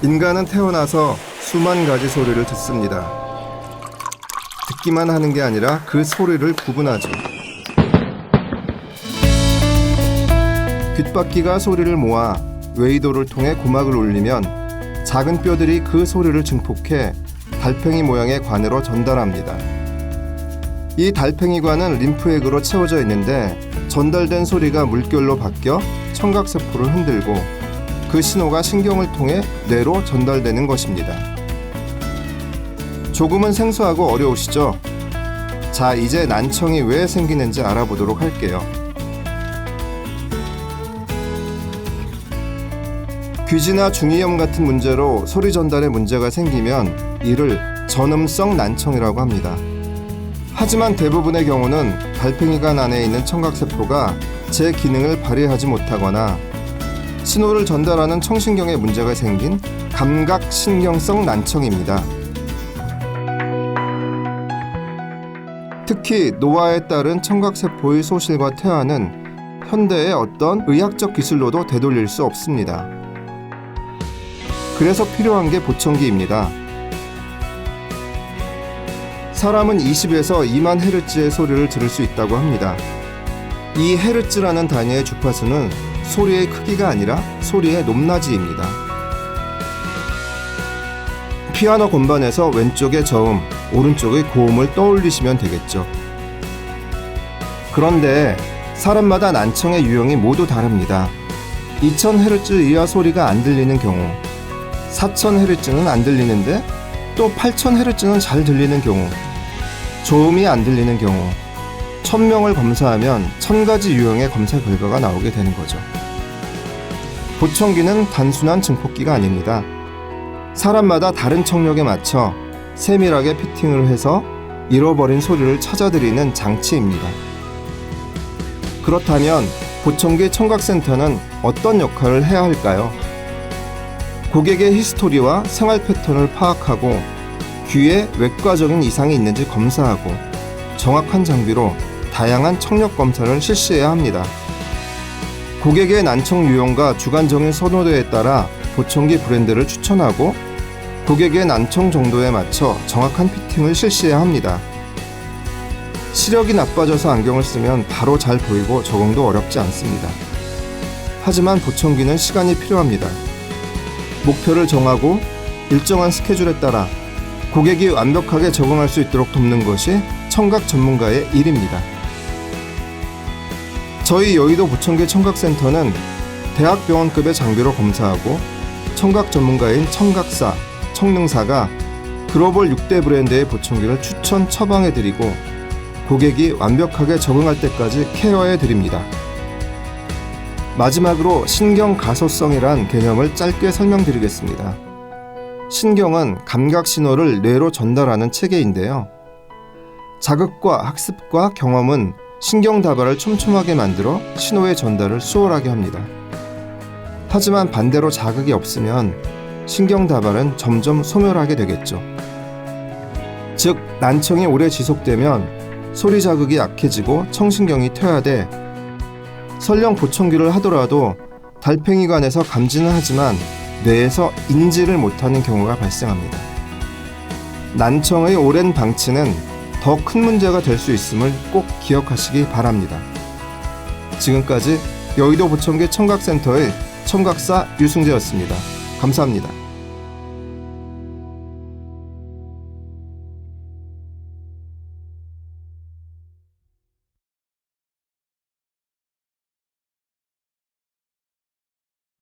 인간은 태어나서 수만 가지 소리를 듣습니다. 듣기만 하는 게 아니라 그 소리를 구분하죠. 귓바퀴가 소리를 모아 웨이도를 통해 고막을 울리면 작은 뼈들이 그 소리를 증폭해 달팽이 모양의 관으로 전달합니다. 이 달팽이관은 림프액으로 채워져 있는데 전달된 소리가 물결로 바뀌어 청각세포를 흔들고 그 신호가 신경을 통해 뇌로 전달되는 것입니다. 조금은 생소하고 어려우시죠? 자, 이제 난청이 왜 생기는지 알아보도록 할게요. 귀지나 중이염 같은 문제로 소리 전달에 문제가 생기면 이를 전음성 난청이라고 합니다. 하지만 대부분의 경우는 달팽이관 안에 있는 청각세포가 제 기능을 발휘하지 못하거나 신호를 전달하는 청신경에 문제가 생긴 감각신경성 난청입니다. 특히 노화에 따른 청각세포의 소실과 퇴화는 현대의 어떤 의학적 기술로도 되돌릴 수 없습니다. 그래서 필요한 게 보청기입니다. 사람은 20에서 2만 헤르츠의 소리를 들을 수 있다고 합니다. 이 헤르츠라는 단위의 주파수는 소리의 크기가 아니라 소리의 높낮이입니다. 피아노 건반에서 왼쪽의 저음, 오른쪽의 고음을 떠올리시면 되겠죠. 그런데 사람마다 난청의 유형이 모두 다릅니다. 2000Hz 이하 소리가 안 들리는 경우, 4000Hz는 안 들리는데 또 8000Hz는 잘 들리는 경우, 저음이 안 들리는 경우 1000명을 검사하면 1000가지 유형의 검사 결과가 나오게 되는 거죠. 보청기는 단순한 증폭기가 아닙니다. 사람마다 다른 청력에 맞춰 세밀하게 피팅을 해서 잃어버린 소리를 찾아드리는 장치입니다. 그렇다면 보청기 청각센터는 어떤 역할을 해야 할까요? 고객의 히스토리와 생활 패턴을 파악하고 귀에 외과적인 이상이 있는지 검사하고 정확한 장비로 다양한 청력 검사를 실시해야 합니다. 고객의 난청 유형과 주관적인 선호도에 따라 보청기 브랜드를 추천하고 고객의 난청 정도에 맞춰 정확한 피팅을 실시해야 합니다. 시력이 나빠져서 안경을 쓰면 바로 잘 보이고 적응도 어렵지 않습니다. 하지만 보청기는 시간이 필요합니다. 목표를 정하고 일정한 스케줄에 따라 고객이 완벽하게 적응할 수 있도록 돕는 것이 청각 전문가의 일입니다. 저희 여의도 보청기 청각센터는 대학병원급의 장비로 검사하고 청각 전문가인 청각사, 청능사가 글로벌 6대 브랜드의 보청기를 추천 처방해드리고 고객이 완벽하게 적응할 때까지 케어해드립니다. 마지막으로 신경가소성이란 개념을 짧게 설명드리겠습니다. 신경은 감각 신호를 뇌로 전달하는 체계인데요. 자극과 학습과 경험은 신경 다발을 촘촘하게 만들어 신호의 전달을 수월하게 합니다. 하지만 반대로 자극이 없으면 신경 다발은 점점 소멸하게 되겠죠. 즉, 난청이 오래 지속되면 소리 자극이 약해지고 청신경이 퇴화돼 설령 보청기를 하더라도 달팽이관에서 감지는 하지만 뇌에서 인지를 못하는 경우가 발생합니다. 난청의 오랜 방치는 더 큰 문제가 될 수 있음을 꼭 기억하시기 바랍니다. 지금까지 여의도 보청기 청각센터의 청각사 유승재였습니다. 감사합니다.